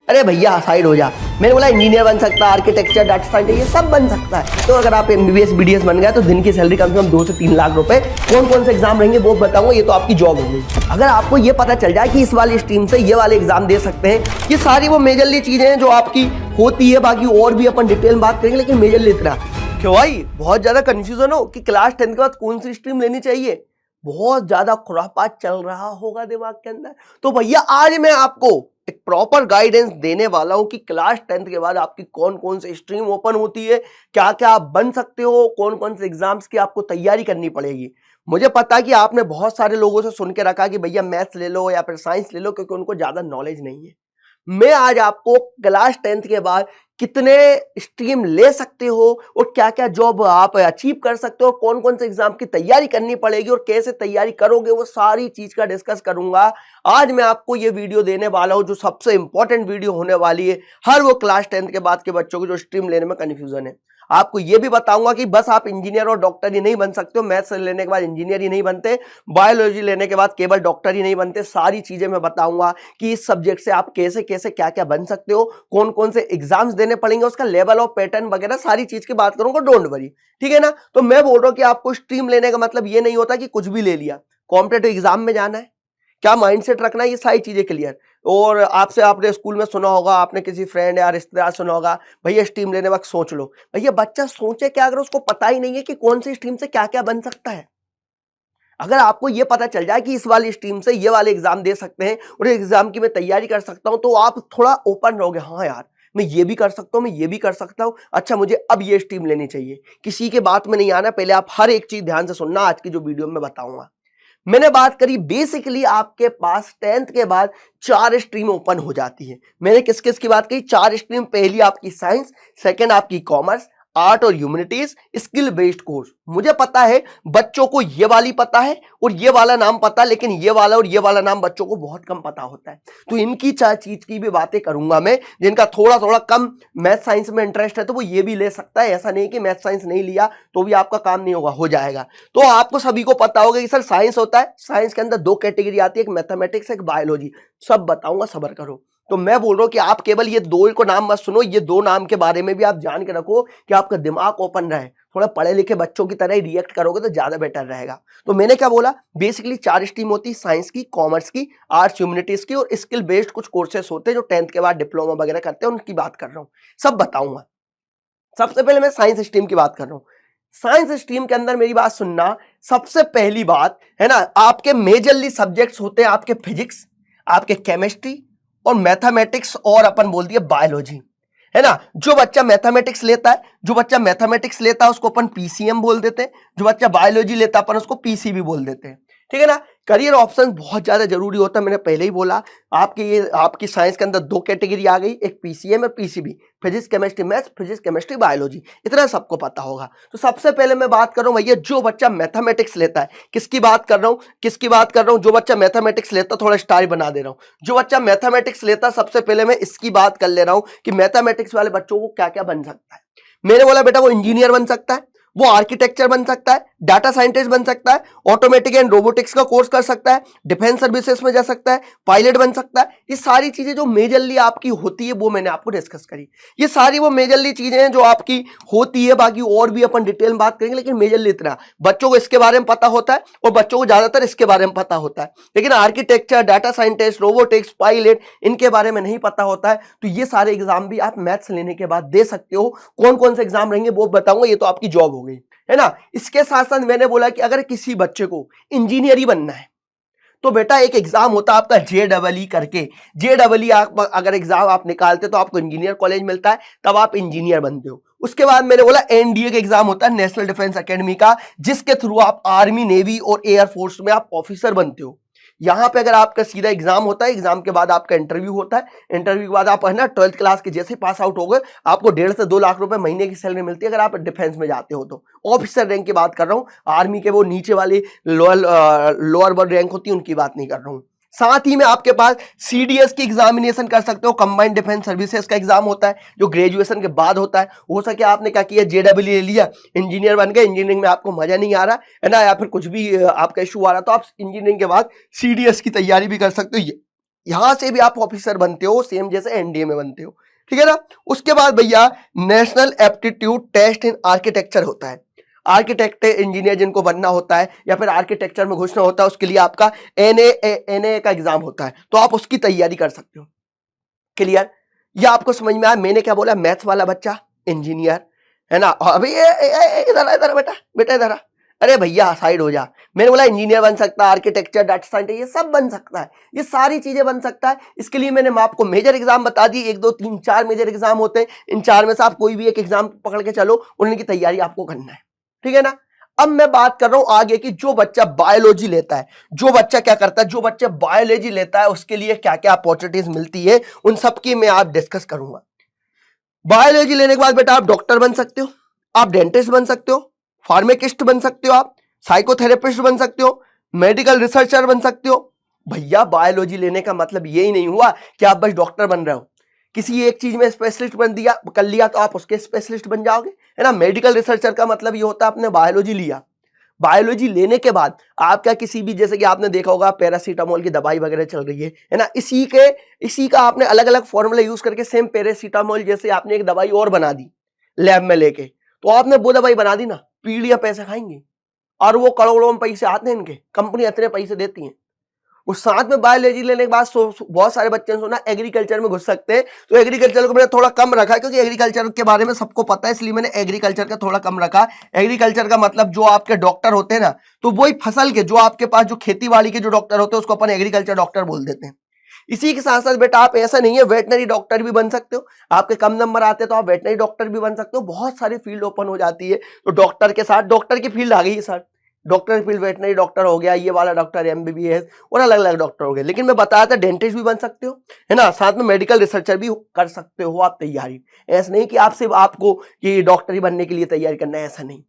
अरे भैया साइड हो जा। मैंने बोला इंजीनियर बन सकता है, आर्किटेक्चर, डाटा साइंटिस्ट, ये सब बन सकता है। तो अगर आप एमबीबीएस बीडीएस बन गया तो दिन की सैलरी कम से कम 2 से 3 लाख रुपए। कौन कौन से एग्जाम रहेंगे वो बताऊंगा, ये तो आपकी जॉब होगी। अगर आपको ये पता चल जाए कि इस वाली स्ट्रीम से ये वाले एग्जाम दे सकते हैं, ये सारी वो मेजरली चीजें हैं जो आपकी होती है। बाकी और भी अपन डिटेल में बात करेंगे, लेकिन मेजरली इतना क्यों भाई बहुत ज्यादा कंफ्यूजन हो कि क्लास 10 के बाद कौन सी स्ट्रीम लेनी चाहिए, बहुत ज्यादा खुरापात चल रहा होगा दिमाग के अंदर। तो भैया आज मैं आपको एक प्रॉपर गाइडेंस देने वाला हूं कि क्लास 10 के बाद आपकी कौन कौन सी स्ट्रीम ओपन होती है, क्या क्या आप बन सकते हो, कौन कौन से एग्जाम्स की आपको तैयारी करनी पड़ेगी। मुझे पता है कि आपने बहुत सारे लोगों से सुन के रखा कि भैया मैथ्स ले लो या फिर साइंस ले लो, क्योंकि उनको ज्यादा नॉलेज नहीं है। मैं आज आपको क्लास 10 के बाद कितने स्ट्रीम ले सकते हो और क्या क्या जॉब आप अचीव कर सकते हो, कौन कौन से एग्जाम की तैयारी करनी पड़ेगी और कैसे तैयारी करोगे, वो सारी चीज का डिस्कस करूंगा। आज मैं आपको ये वीडियो देने वाला हूं जो सबसे इंपॉर्टेंट वीडियो होने वाली है हर वो क्लास 10 के बाद के बच्चों को जो स्ट्रीम लेने में कंफ्यूजन है। आपको ये भी बताऊंगा कि बस आप इंजीनियर और डॉक्टर ही नहीं बन सकते हो, मैथ्स लेने के बाद इंजीनियर ही नहीं बनते, बायोलॉजी लेने के बाद केवल डॉक्टर ही नहीं बनते। सारी चीजें मैं बताऊंगा कि इस सब्जेक्ट से आप कैसे कैसे क्या क्या बन सकते हो, कौन कौन से एग्जाम्स देने पड़ेंगे, उसका लेवल ऑफ पैटर्न वगैरह सारी चीज की बात करूंगा। डोंट वरी, ठीक है ना। तो मैं बोल रहा हूं कि आपको स्ट्रीम लेने का मतलब ये नहीं होता कि कुछ भी ले लिया, कॉम्पिटेटिव एग्जाम में जाना है, क्या माइंडसेट रखना है, ये सारी चीजें क्लियर। और आपसे आपने स्कूल में सुना होगा, आपने किसी फ्रेंड या रिश्तेदार सुना होगा, भैया स्ट्रीम लेने वक्त सोच लो। भैया बच्चा सोचे क्या अगर उसको पता ही नहीं है कि कौन सी स्ट्रीम से क्या क्या बन सकता है। अगर आपको ये पता चल जाए कि इस वाली स्ट्रीम से ये वाले एग्जाम दे सकते हैं और एग्जाम की मैं तैयारी कर सकता हूं, तो आप थोड़ा ओपन रहोगे। हाँ यार मैं ये भी कर सकता हूं, मैं ये भी कर सकता हूं, अच्छा मुझे अब ये स्ट्रीम लेनी चाहिए। किसी के बात में नहीं आना, पहले आप हर एक चीज ध्यान से सुनना, आज की जो वीडियो में बताऊंगा। मैंने बात करी बेसिकली आपके पास 10th के बाद 4 स्ट्रीम ओपन हो जाती है। मैंने किस किस की बात कही, 4 स्ट्रीम। पहली आपकी साइंस, सेकंड आपकी कॉमर्स, आर्ट और ह्यूमैनिटीज, स्किल बेस्ड कोर्स। मुझे पता है बच्चों को ये वाली पता है और ये वाला नाम पता है, लेकिन ये वाला और ये वाला नाम बच्चों को बहुत कम पता होता है। तो इनकी 4 चीज की भी बातें करूंगा मैं। जिनका थोड़ा थोड़ा कम मैथ साइंस में इंटरेस्ट है तो वो ये भी ले सकता है, ऐसा नहीं कि मैथ साइंस नहीं लिया तो भी आपका काम नहीं होगा, हो जाएगा। तो आपको सभी को पता होगा कि सर साइंस होता है, साइंस के अंदर 2 कैटेगरी आती है, एक मैथमेटिक्स एक बायोलॉजी। सब बताऊंगा, सब्र करो। तो मैं बोल रहा हूं कि आप केवल ये 2 को नाम मत सुनो, ये 2 नाम के बारे में भी आप जान के रखो कि आपका दिमाग ओपन रहे। थोड़ा पढ़े लिखे बच्चों की तरह ही रिएक्ट करोगे तो ज्यादा बेटर रहेगा। तो मैंने क्या बोला, बेसिकली 4 स्ट्रीम होती है, साइंस की, कॉमर्स की, आर्ट्स ह्यूमैनिटीज की, और स्किल बेस्ड कुछ कोर्सेस होते हैं जो 10th के बाद डिप्लोमा वगैरह करते हैं, उनकी बात कर रहा हूं, सब बताऊंगा। सबसे पहले मैं साइंस स्ट्रीम की बात कर रहा हूं। साइंस स्ट्रीम के अंदर मेरी बात सुनना, सबसे पहली बात है ना, आपके मेजरली सब्जेक्ट्स होते हैं आपके फिजिक्स, आपके केमिस्ट्री और मैथमेटिक्स, और अपन बोल दिए बायोलॉजी, है ना। जो बच्चा मैथमेटिक्स लेता है उसको अपन पीसीएम बोल देते हैं, जो बच्चा बायोलॉजी लेता है अपन उसको पीसीबी बोल देते हैं, ठीक है ना। करियर ऑप्शन बहुत ज्यादा जरूरी होता है, मैंने पहले ही बोला। आपकी साइंस के अंदर 2 कैटेगरी आ गई, एक पीसीएम और PCB, physics chemistry maths, physics chemistry biology, इतना सबको पता होगा। तो सबसे पहले मैं बात कर रहा हूं भैया जो बच्चा मैथमेटिक्स लेता है, किसकी बात कर रहा हूं, जो बच्चा मैथमेटिक्स लेता है, थोड़ा स्टार बना दे रहा हूं। जो बच्चा मैथमेटिक्स लेता है, सबसे पहले मैं इसकी बात कर ले रहा हूं कि मैथमेटिक्स वाले बच्चों को क्या क्या बन सकता है। मैंने बोला बेटा वो इंजीनियर बन सकता है, वो आर्किटेक्चर बन सकता है, डाटा साइंटिस्ट बन सकता है, ऑटोमेटिक एंड रोबोटिक्स का कोर्स कर सकता है, डिफेंस सर्विसेज में जा सकता है, पायलट बन सकता है। ये सारी चीजें जो मेजरली आपकी होती है वो मैंने आपको डिस्कस करी। ये सारी वो मेजरली चीजें हैं जो आपकी होती है, बाकी और भी अपन डिटेल में बात करेंगे, लेकिन मेजरली इतना बच्चों को इसके बारे में पता होता है और बच्चों को ज्यादातर इसके बारे में पता होता है। लेकिन architecture, data scientist, robotics, pilot, इनके बारे में नहीं पता होता है। तो ये सारे एग्जाम भी आप मैथ्स लेने के बाद दे सकते हो। कौन कौन से एग्जाम रहेंगे वो बताऊंगा, ये तो आपकी जॉब हो गई, है ना। इसके साथ साथ मैंने बोला कि अगर किसी बच्चे को इंजीनियर ही बनना है तो बेटा एक एग्जाम होता है आपका JEE करके। JEE अगर एग्जाम आप निकालते तो आपको इंजीनियर कॉलेज मिलता है, तब आप इंजीनियर बनते हो। उसके बाद मैंने बोला NDA का एग्जाम होता है, नेशनल डिफेंस एकेडमी का, जिसके थ्रू आप आर्मी, नेवी और एयरफोर्स में आप ऑफिसर बनते हो। यहां पे अगर आपका सीधा एग्जाम होता है, एग्जाम के बाद आपका इंटरव्यू होता है, इंटरव्यू के बाद आप है ना 12th क्लास के जैसे पास आउट हो गए, आपको 1.5 से 2 लाख रुपए महीने की सैलरी मिलती है अगर आप डिफेंस में जाते हो तो। ऑफिसर रैंक की बात कर रहा हूं, आर्मी के वो नीचे वाली लोअर वर्ड रैंक होती है उनकी बात नहीं कर रहा हूं। साथ ही में आपके पास CDS की एग्जामिनेशन कर सकते हो, कंबाइंड डिफेंस सर्विसेज का एग्जाम होता है जो ग्रेजुएशन के बाद होता है। हो सके आपने क्या किया, JEE ले लिया, इंजीनियर बन गए, इंजीनियरिंग में आपको मजा नहीं आ रहा है ना, या फिर कुछ भी आपका इशू आ रहा, तो आप इंजीनियरिंग के बाद CDS की तैयारी भी कर सकते हो। यहां से भी आप ऑफिसर बनते हो, सेम जैसे एनडीए में बनते हो, ठीक है ना। उसके बाद भैया national aptitude test in architecture होता है। आर्किटेक्ट इंजीनियर जिनको बनना होता है या फिर आर्किटेक्चर में घुसना होता है, उसके लिए आपका एनए का एग्जाम होता है, तो आप उसकी तैयारी कर सकते हो। क्लियर? ये आपको समझ में आया मैंने क्या बोला? मैथ्स वाला बच्चा इंजीनियर, है ना। अभी इधर इधर बेटा, बेटा इधर आ। अरे भैया साइड हो जा। मैंने बोला इंजीनियर बन सकता है, आर्किटेक्चर, डाटा साइंटिस्ट, ये सब बन सकता है, ये सारी चीजें बन सकता है। इसके लिए मैंने आपको मेजर एग्जाम बता दी, 1 2 3 4 मेजर एग्जाम होते हैं। इन 4 में से आप कोई भी एक एग्जाम पकड़ के चलो, उनकी तैयारी आपको करना है, ठीक है ना। अब मैं बात कर रहा हूं आगे की, जो बच्चा बायोलॉजी लेता है, जो बच्चा क्या करता है, जो बच्चा बायोलॉजी लेता है उसके लिए क्या क्या अपॉर्चुनिटीज मिलती है, उन सबकी मैं आप डिस्कस करूंगा। बायोलॉजी लेने के बाद बेटा आप डॉक्टर बन सकते हो, आप डेंटिस्ट बन सकते हो, फार्माकिस्ट बन सकते हो, आप साइकोथेरेपिस्ट बन सकते हो, मेडिकल रिसर्चर बन सकते हो। भैया बायोलॉजी लेने का मतलब यही नहीं हुआ कि आप बस डॉक्टर बन रहे हो, किसी एक चीज में स्पेशलिस्ट बन दिया कर लिया तो आप उसके स्पेशलिस्ट बन जाओगे, है ना। मेडिकल रिसर्चर का मतलब ये होता है आपने बायोलॉजी लिया, बायोलॉजी लेने के बाद आप क्या किसी भी, जैसे कि आपने देखा होगा पैरासीटामोल की दवाई वगैरह चल रही है ना, इसी का आपने अलग अलग फॉर्मूला यूज करके सेम पैरासीटामोल जैसे आपने एक दवाई और बना दी लैब में लेके, तो आपने वो दवाई बना दी ना, पीढ़ियां पैसे खाएंगी और वो करोड़ों में पैसे आते हैं इनके, कंपनी इतने पैसे देती है। उस साथ में बायोलॉजी लेने के बाद बहुत सारे बच्चे ने सुना एग्रीकल्चर में घुस सकते हैं, तो एग्रीकल्चर को मैंने थोड़ा कम रखा है क्योंकि एग्रीकल्चर के बारे में सबको पता है, इसलिए मैंने एग्रीकल्चर का थोड़ा कम रखा। एग्रीकल्चर का मतलब जो आपके डॉक्टर होते हैं ना, तो वही फसल के, जो आपके पास जो खेती बाड़ी के जो डॉक्टर होते हैं उसको अपन एग्रीकल्चर डॉक्टर बोल देते हैं। इसी के साथ साथ बेटा आप, ऐसा नहीं है, वेटनरी डॉक्टर भी बन सकते हो, आपके कम नंबर आते हैं तो आप वेटनरी डॉक्टर भी बन सकते हो। बहुत सारी फील्ड ओपन हो जाती है, तो डॉक्टर के साथ डॉक्टर की फील्ड आ गई है sir, doctor field veterinary doctor हो गया, ये वाला डॉक्टर एमबीबीएस और अलग अलग डॉक्टर हो गए। लेकिन मैं बताया था डेंटिस्ट भी बन सकते हो, है ना, साथ में मेडिकल रिसर्चर भी कर सकते हो आप तैयारी। ऐसा नहीं कि आप सिर्फ आपको ये डॉक्टरी बनने के लिए तैयारी करना है, ऐसा नहीं।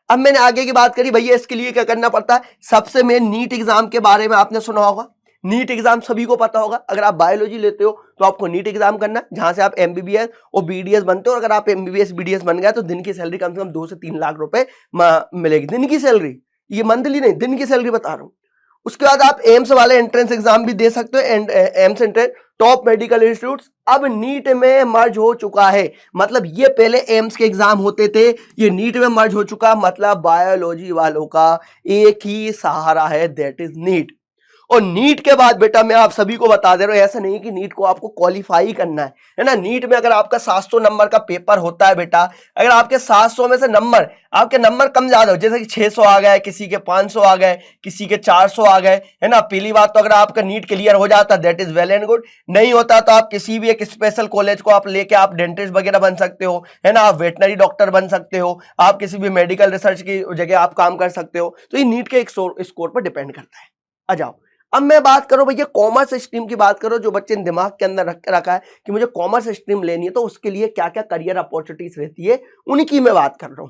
अब मैंने आगे की बात करी, भैया इसके लिए क्या करना पड़ता है। सबसे मेन नीट एग्जाम के बारे में आपने सुना होगा, नीट एग्जाम सभी को पता होगा। अगर आप बायोलॉजी लेते हो तो आपको नीट एग्जाम करना है, जहां से आप एमबीबीएस और बीडीएस बनते हो। और अगर आप एमबीबीएस बीडीएस बन गए तो दिन की सैलरी कम से कम 2 से 3 लाख रुपए मिलेगी, दिन की सैलरी, ये मंथली नहीं, दिन की सैलरी बता रहा हूं। उसके बाद आप एम्स वाले एंट्रेंस एग्जाम भी दे सकते हो, AIIMS entrance, top medical institute अब नीट में मर्ज हो चुका है। मतलब ये पहले एम्स के एग्जाम होते थे, ये नीट में मर्ज हो चुका। मतलब बायोलॉजी वालों का एक ही सहारा है, दैट इज नीट। और नीट के बाद बेटा मैं आप सभी को बता दे रहा हूं, ऐसा नहीं कि नीट को आपको क्वालिफाई करना है ना। नीट में अगर आपका 700 नंबर का पेपर होता है बेटा, अगर आपके 700 में से नंबर, आपके नंबर कम ज्यादा हो, जैसे कि 600 आ गए, किसी के 500 आ गए, किसी के 400 आ गए, है ना। पहली बात तो अगर आपका नीट क्लियर हो जाता that is well and good, नहीं होता तो आप किसी भी एक स्पेशल कॉलेज को आप लेके आप डेंटिस्ट वगैरह बन सकते हो, है ना, आप वेटनरी डॉक्टर बन सकते हो, आप किसी भी मेडिकल रिसर्च की जगह आप काम कर सकते हो। तो ये नीट के एक स्कोर पर डिपेंड करता है। आ जाओ, अब मैं बात करूं भैया कॉमर्स स्ट्रीम की बात करो, जो बच्चे ने दिमाग के अंदर रखा है कि मुझे कॉमर्स स्ट्रीम लेनी है, तो उसके लिए क्या क्या करियर अपॉर्चुनिटीज रहती है, उनकी मैं बात कर रहा हूं।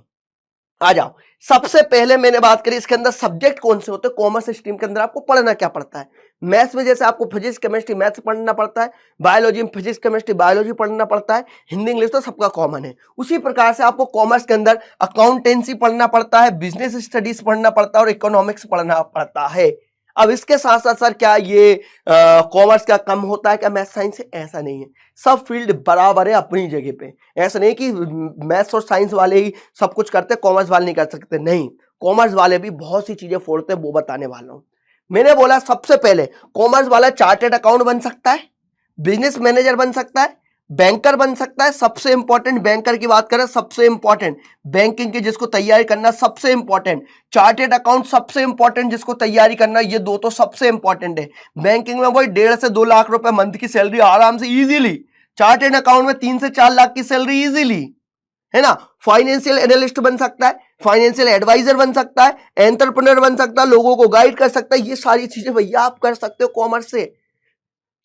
आ जाओ, सबसे पहले मैंने बात करी इसके अंदर सब्जेक्ट कौन से होते हैं। कॉमर्स स्ट्रीम के अंदर आपको पढ़ना क्या पड़ता है। मैथ्स में जैसे आपको फिजिक्स केमिस्ट्री मैथ्स पढ़ना पड़ता है, बायोलॉजी में फिजिक्स केमिस्ट्री बायोलॉजी पढ़ना पड़ता है, हिंदी इंग्लिश तो सबका कॉमन है। उसी प्रकार से आपको कॉमर्स के अंदर अकाउंटेंसी पढ़ना पड़ता है, बिजनेस स्टडीज पढ़ना पड़ता है और इकोनॉमिक्स पढ़ना पड़ता है। अब इसके साथ साथ सर क्या ये कॉमर्स का कम होता है क्या मैथ साइंस से? ऐसा नहीं है, सब फील्ड बराबर है अपनी जगह पे। ऐसा नहीं कि मैथ्स और साइंस वाले ही सब कुछ करते, कॉमर्स वाले नहीं कर सकते, नहीं, कॉमर्स वाले भी बहुत सी चीजें फोड़ते हैं, वो बताने वाला हूं। मैंने बोला सबसे पहले कॉमर्स वाला चार्टेड अकाउंट बन सकता है, बिजनेस मैनेजर बन सकता है, बैंकर बन सकता है। सबसे इंपॉर्टेंट बैंकर की बात करें, सबसे इंपॉर्टेंट बैंकिंग की जिसको तैयारी करना सबसे इंपॉर्टेंट, चार्टेड अकाउंट सबसे इंपॉर्टेंट जिसको तैयारी करना, ये दो तो सबसे इंपॉर्टेंट है। बैंकिंग में वही 1.5 से 2 लाख रुपए मंथ की सैलरी आराम से इजीली, चार्टेड अकाउंट में 3 से 4 लाख की सैलरी इजीली, है ना। फाइनेंशियल एनालिस्ट बन सकता है, फाइनेंशियल एडवाइजर बन सकता है, एंटरप्रेन्योर बन सकता है, लोगों को गाइड कर सकता है। ये सारी चीजें भैया आप कर सकते हो कॉमर्स से।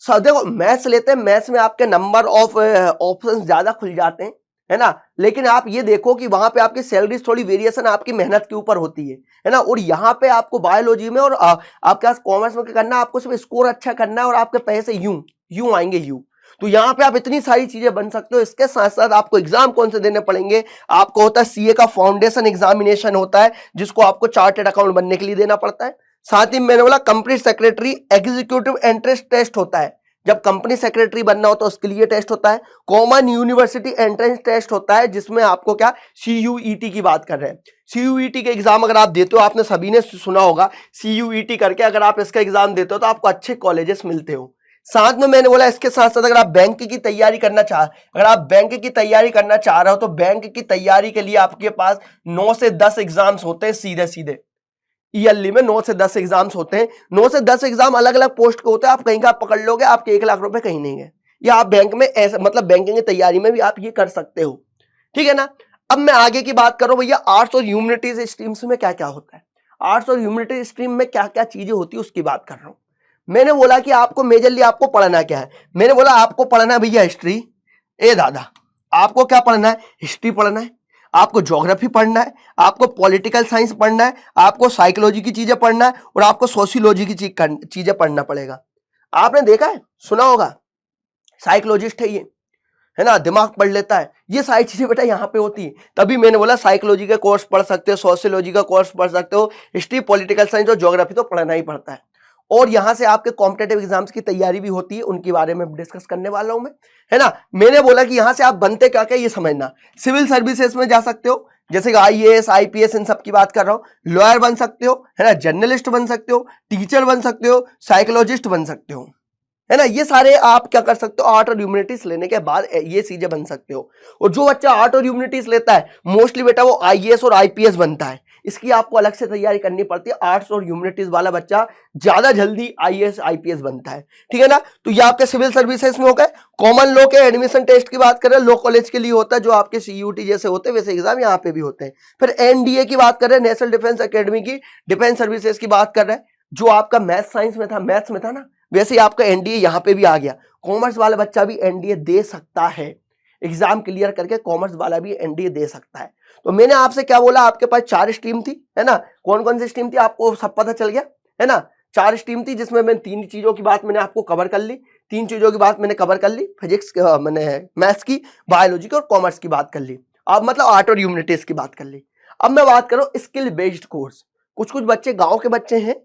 देखो मैथ्स लेते हैं, मैथ्स में आपके नंबर ऑफ ऑप्शंस ज्यादा खुल जाते हैं, है ना। लेकिन आप ये देखो कि वहां पे आपकी सैलरी थोड़ी वेरिएशन आपकी मेहनत के ऊपर होती है ना। और यहाँ पे आपको बायोलॉजी में और आपके पास कॉमर्स में क्या करना है, आपको सिर्फ स्कोर अच्छा करना है और आपके पैसे यूं यूं आएंगे यूं। तो यहाँ पे आप इतनी सारी चीजें बन सकते हो। इसके साथ साथ आपको एग्जाम कौन से देने पड़ेंगे, आपको होता है सीए का फाउंडेशन एग्जामिनेशन होता है, जिसको आपको चार्टेड अकाउंट बनने के लिए देना पड़ता है। साथ ही मैंने बोला company secretary executive entrance test होता है, जब कंपनी सेक्रेटरी बनना हो तो उसके लिए टेस्ट होता है। कॉमन यूनिवर्सिटी एंट्रेंस टेस्ट होता है जिसमें आपको क्या CUET की बात कर रहे हैं। CUET के एग्जाम अगर आप देते हो, आपने सभी ने सुना होगा CUET करके अगर आप इसका एग्जाम देते हो तो आपको अच्छे कॉलेजेस मिलते हो। साथ में मैंने बोला इसके साथ साथ अगर आप बैंक की तैयारी करना चाह रहे हो तो बैंक की तैयारी के लिए आपके पास 9 से 10 एग्जाम्स होते हैं सीधे सीधे ईयरली में। 9 से 10 एग्जाम्स होते हैं। 9 से 10 एग्जाम अलग अलग पोस्ट के होते हैं। आप कहीं का पकड़ लोगे, आपके 1 लाख रुपए कहीं नहीं है। या आप बैंक में ऐसे मतलब बैंकिंग की तैयारी में भी आप ये कर सकते हो, ठीक है ना। अब मैं आगे की बात करूं भैया, आर्ट्स और ह्यूमैनिटीज स्ट्रीम्स में क्या क्या होता है, आर्ट्स और ह्यूमैनिटीज स्ट्रीम में क्या क्या चीजें होती है उसकी बात कर रहा हूं। मैंने बोला कि आपको मेजरली आपको पढ़ना क्या है। मैंने बोला आपको पढ़ना है भैया हिस्ट्री। ए दादा, आपको क्या पढ़ना है? हिस्ट्री पढ़ना है, आपको ज्योग्राफी पढ़ना है, आपको पॉलिटिकल साइंस पढ़ना है, आपको साइकोलॉजी की चीजें पढ़ना है और आपको सोशियोलॉजी की चीजें पढ़ना पड़ेगा। आपने देखा है, सुना होगा, साइकोलॉजिस्ट है ये, है ना, दिमाग पढ़ लेता है। ये सारी चीजें बेटा यहाँ पे होती है। तभी मैंने बोला साइकोलॉजी का कोर्स पढ़ सकते हो, सोशियोलॉजी का कोर्स पढ़ सकते हो, हिस्ट्री, पॉलिटिकल साइंस और ज्योग्राफी तो पढ़ना ही पड़ता है। और यहां से आपके कॉम्पिटेटिव एग्जाम्स की तैयारी भी होती है, उनके बारे में डिस्कस करने वाला हूं मैं, है ना। मैंने बोला कि यहां से आप बनते क्या क्या ये समझना। सिविल सर्विसेज में जा सकते हो, जैसे कि IAS IPS इन सब की बात कर रहा हूं। लॉयर बन सकते हो, है ना, जर्नलिस्ट बन सकते हो, टीचर बन सकते हो, साइकोलॉजिस्ट बन सकते हो, है ना। ये सारे आप क्या कर सकते हो, आर्ट और ह्यूमैनिटीज लेने के बाद ये चीजें बन सकते हो। और जो बच्चा आर्ट और ह्यूमैनिटीज लेता है मोस्टली बेटा वो IAS और IPS बनता है। इसकी आपको अलग से तैयारी करनी पड़ती है। आर्ट्स और ह्यूमैनिटीज वाला बच्चा ज्यादा जल्दी IAS IPS बनता है, ठीक है ना। तो ये आपके सिविल सर्विसेज में हो गए। कॉमन लॉ के एडमिशन टेस्ट की बात करें, लॉ कॉलेज के लिए होता है, जो आपके CUT जैसे होते हैं वैसे एग्जाम यहाँ पे भी होते हैं। फिर NDA की बात कर रहे हैं, नेशनल डिफेंस अकेडमी की, डिफेंस सर्विसेज की बात कर रहे हैं। जो आपका मैथ्स साइंस में था, मैथ्स में था ना, वैसे ही आपका NDA यहाँ पे भी आ गया। कॉमर्स वाला बच्चा भी NDA दे सकता है, एग्जाम क्लियर करके कॉमर्स वाला भी NDA दे सकता है। तो मैंने आपसे क्या बोला, आपके पास 4 स्ट्रीम थी, है ना। कौन कौन सी स्ट्रीम थी आपको सब पता चल गया, है ना। 4 स्ट्रीम थी जिसमें मैं 3 चीजों की बात मैंने आपको कवर कर ली। 3 चीजों की बात मैंने कवर कर ली, फिजिक्स मैंने मैथ्स की, बायोलॉजी की और कॉमर्स की बात कर ली। अब मतलब आर्ट और ह्यूमैनिटीज की बात कर ली। अब मैं बात करूं स्किल बेस्ड कोर्स। कुछ कुछ बच्चे गाँव के बच्चे हैं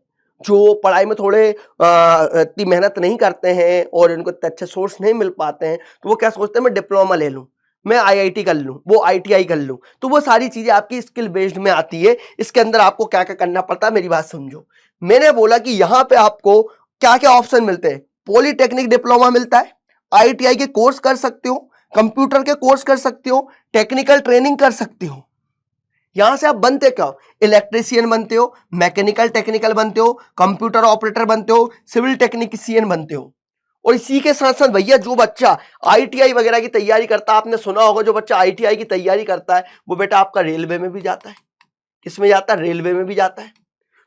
जो पढ़ाई में थोड़े इतनी मेहनत नहीं करते हैं और इनको अच्छे सोर्स नहीं मिल पाते हैं, तो वो क्या सोचते हैं मैं डिप्लोमा ले लूं, मैं IIT कर लूं, वो ITI कर लूं। तो वो सारी चीजें आपकी स्किल बेस्ड में आती है। इसके अंदर आपको क्या क्या करना पड़ता है मेरी बात समझो। मैंने बोला कि यहां पे आपको क्या क्या ऑप्शन मिलते हैं। पॉलीटेक्निक डिप्लोमा मिलता है, ITI के कोर्स कर सकते हो, कंप्यूटर के कोर्स कर सकते हो, टेक्निकल ट्रेनिंग कर सकते हो। यहां से आप बनते क्या हो, इलेक्ट्रीशियन बनते हो, मैकेनिकल टेक्निकल बनते हो, कंप्यूटर ऑपरेटर बनते हो, सिविल टेक्नीशियन बनते हो। और इसी के साथ साथ भैया जो बच्चा ITI वगैरह की तैयारी करता है, आपने सुना होगा जो बच्चा ITI की तैयारी करता है वो बेटा आपका रेलवे में भी जाता है। किसमें जाता है? रेलवे में भी जाता है।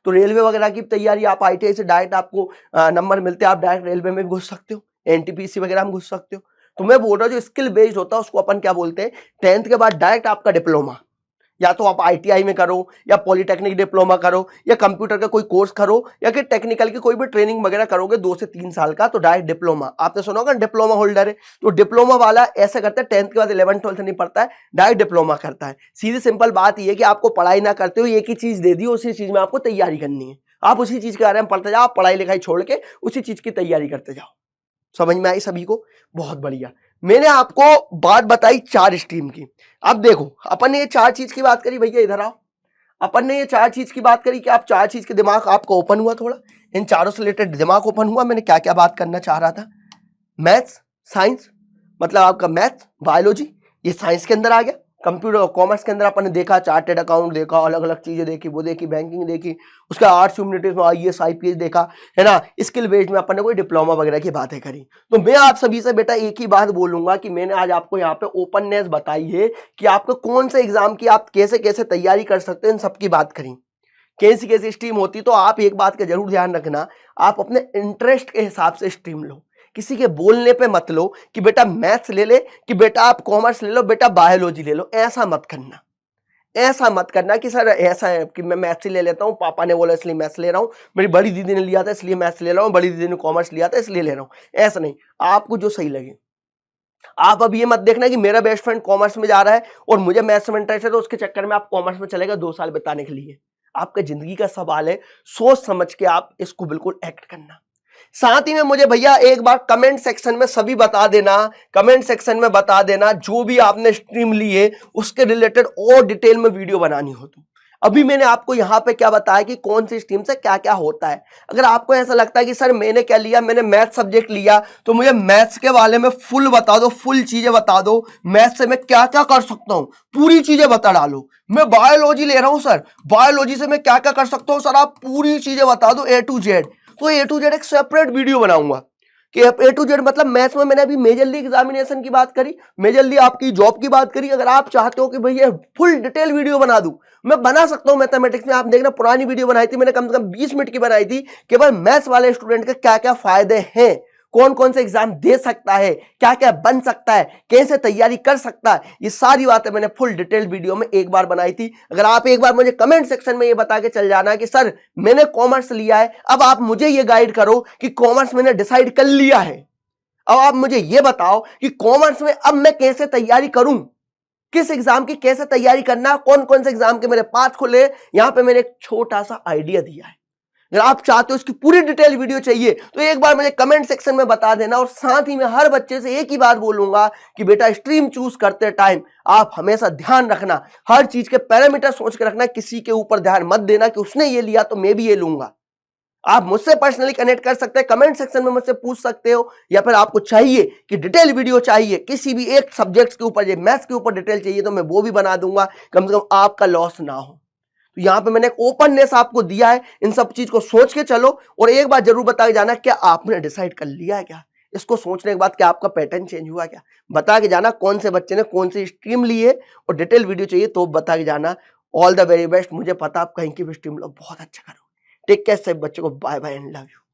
तो रेलवे वगैरह की तैयारी आप ITI से डायरेक्ट आपको नंबर मिलते हैं, आप डायरेक्ट रेलवे में भी घुस सकते हो, NTPC वगैरह में घुस सकते हो। तो मैं बोल रहा हूँ जो स्किल बेस्ड होता है उसको अपन क्या बोलते हैं, 10th के बाद डायरेक्ट आपका डिप्लोमा, या तो आप ITI में करो या पॉलीटेक्निक डिप्लोमा करो या कंप्यूटर का कोई कोर्स करो या फिर टेक्निकल की कोई भी ट्रेनिंग वगैरह करोगे 2 से 3 साल का, तो डायरेक्ट डिप्लोमा। आपने सुना होगा डिप्लोमा होल्डर है, तो डिप्लोमा वाला ऐसा करता है 10th के बाद 11th 12th नहीं पढ़ता है, डायरेक्ट डिप्लोमा करता है। सीधी सिंपल बात यह है कि आपको पढ़ाई ना करते हो, एक ही चीज दे दी, उसी चीज में आपको तैयारी करनी है, आप उसी चीज के बारे में पढ़ते जाओ, आप पढ़ाई लिखाई छोड़ के उसी चीज की तैयारी करते जाओ। समझ में आई सभी को? बहुत बढ़िया। मैंने आपको बात बताई 4 स्ट्रीम की। अब देखो अपन ने ये 4 चीज की बात करी, भैया इधर आओ। अपन ने ये 4 चीज की बात करी कि आप 4 चीज के दिमाग आपका ओपन हुआ, थोड़ा इन चारों से रिलेटेड दिमाग ओपन हुआ। मैंने क्या क्या बात करना चाह रहा था, मैथ्स साइंस मतलब आपका मैथ्स बायोलॉजी ये साइंस के अंदर आ गया। कंप्यूटर और कॉमर्स के अंदर अपन ने देखा चार्टेड अकाउंट देखा, अलग अलग चीजें देखी, वो देखी, बैंकिंग देखी, उसका आर्ट्स ह्यूमैनिटीज में IAS IPS देखा, है ना। स्किल बेस्ड में अपन ने कोई डिप्लोमा वगैरह की बातें करी। तो मैं आप सभी से बेटा एक ही बात बोलूंगा कि मैंने आज आपको यहाँ पे ओपननेस बताई है कि आपको कौन से एग्जाम की आप कैसे कैसे तैयारी कर सकते हैं, इन सबकी बात करी, कैसी कैसी स्ट्रीम होती। तो आप एक बात का जरूर ध्यान रखना, आप अपने इंटरेस्ट के हिसाब से स्ट्रीम लो, किसी के बोलने पे मत लो कि बेटा मैथ्स ले ले, कि बेटा आप कॉमर्स ले लो, बेटा बायोलॉजी ले लो। ऐसा मत करना, ऐसा मत करना कि सर ऐसा है कि मैं मैथ्स ही ले लेता हूं, पापा ने बोला इसलिए मैथ्स ले रहा हूं, मेरी बड़ी दीदी ने लिया था इसलिए मैथ्स ले रहा हूं, बड़ी दीदी ने कॉमर्स लिया था इसलिए ले रहा हूं। ऐसा नहीं, आपको जो सही लगे। आप अब ये मत देखना कि मेरा बेस्ट फ्रेंड कॉमर्स में जा रहा है और मुझे मैथ्स में इंटरेस्ट है तो उसके चक्कर में आप कॉमर्स में चलेगा 2 साल बिताने के लिए। आपका जिंदगी का सवाल है, सोच समझ के आप इसको बिल्कुल एक्ट करना। साथ ही में मुझे भैया एक बार कमेंट सेक्शन में सभी बता देना, कमेंट सेक्शन में बता देना जो भी आपने स्ट्रीम ली है उसके रिलेटेड और डिटेल में वीडियो बनानी हो तो। अभी मैंने आपको यहाँ पे क्या बताया कि कौन सी स्ट्रीम से क्या क्या होता है। अगर आपको ऐसा लगता है कि सर मैंने क्या लिया, मैंने मैथ सब्जेक्ट लिया, तो मुझे मैथ्स के बारे में फुल बता दो, फुल चीजें बता दो, मैथ्स से मैं क्या क्या कर सकता हूँ पूरी चीजें बता डालो। मैं बायोलॉजी ले रहा हूँ सर, बायोलॉजी से मैं क्या क्या कर सकता हूँ सर, आप पूरी चीजें बता दो A to Z। तो A to Z एक सेपरेट वीडियो बनाऊंगा कि A to Z मतलब मैथ्स में मैंने अभी मेजरली एग्जामिनेशन की बात करी, मेजरली आपकी जॉब की बात करी। अगर आप चाहते हो कि भैया फुल डिटेल वीडियो बना दूं, मैं बना सकता हूं मैथमेटिक्स में। आप देखना पुरानी वीडियो बनाई थी मैंने, कम से कम 20 मिनट की बनाई थी, केवल मैथ्स वाले स्टूडेंट के क्या क्या फायदे हैं, कौन कौन से एग्जाम दे सकता है, क्या क्या बन सकता है, कैसे तैयारी कर सकता है, ये सारी बातें मैंने फुल डिटेल वीडियो में एक बार बनाई थी। अगर आप एक बार मुझे कमेंट सेक्शन में ये बता के चल जाना कि सर मैंने कॉमर्स लिया है, अब आप मुझे ये गाइड करो कि कॉमर्स मैंने डिसाइड कर लिया है, अब आप मुझे ये बताओ कि कॉमर्स में अब मैं कैसे तैयारी करूं, किस एग्जाम की कैसे तैयारी करना, कौन कौन से एग्जाम के मेरे पाथ खुले, यहां पे मैंने एक छोटा सा आइडिया दिया है। अगर आप चाहते हो इसकी पूरी डिटेल वीडियो चाहिए तो एक बार मुझे कमेंट सेक्शन में बता देना। और साथ ही मैं हर बच्चे से एक ही बात बोलूंगा कि बेटा स्ट्रीम चूज करते टाइम आप हमेशा ध्यान रखना, हर चीज के पैरामीटर सोच के रखना, किसी के ऊपर ध्यान मत देना कि उसने ये लिया तो मैं भी ये लूंगा। आप मुझसे पर्सनली कनेक्ट कर सकते हैं, कमेंट सेक्शन में मुझसे पूछ सकते हो, या फिर आपको चाहिए कि डिटेल वीडियो चाहिए किसी भी एक सब्जेक्ट के ऊपर, ये मैथ्स के ऊपर डिटेल चाहिए तो मैं वो भी बना दूंगा, कम से कम आपका लॉस ना हो। तो यहां पे मैंने एक ओपननेस आपको दिया है, इन सब चीज को सोच के चलो। और एक बार जरूर बता के जाना क्या आपने डिसाइड कर लिया है क्या, इसको सोचने के बाद क्या आपका पैटर्न चेंज हुआ क्या, बता के जाना कौन से बच्चे ने कौन सी स्ट्रीम ली है, और डिटेल वीडियो चाहिए तो बता के जाना। ऑल द वेरी बेस्ट, मुझे पता आप कहीं की भी स्ट्रीम लो बहुत अच्छा करो। टेक केयर, सब बच्चों को bye bye and love you.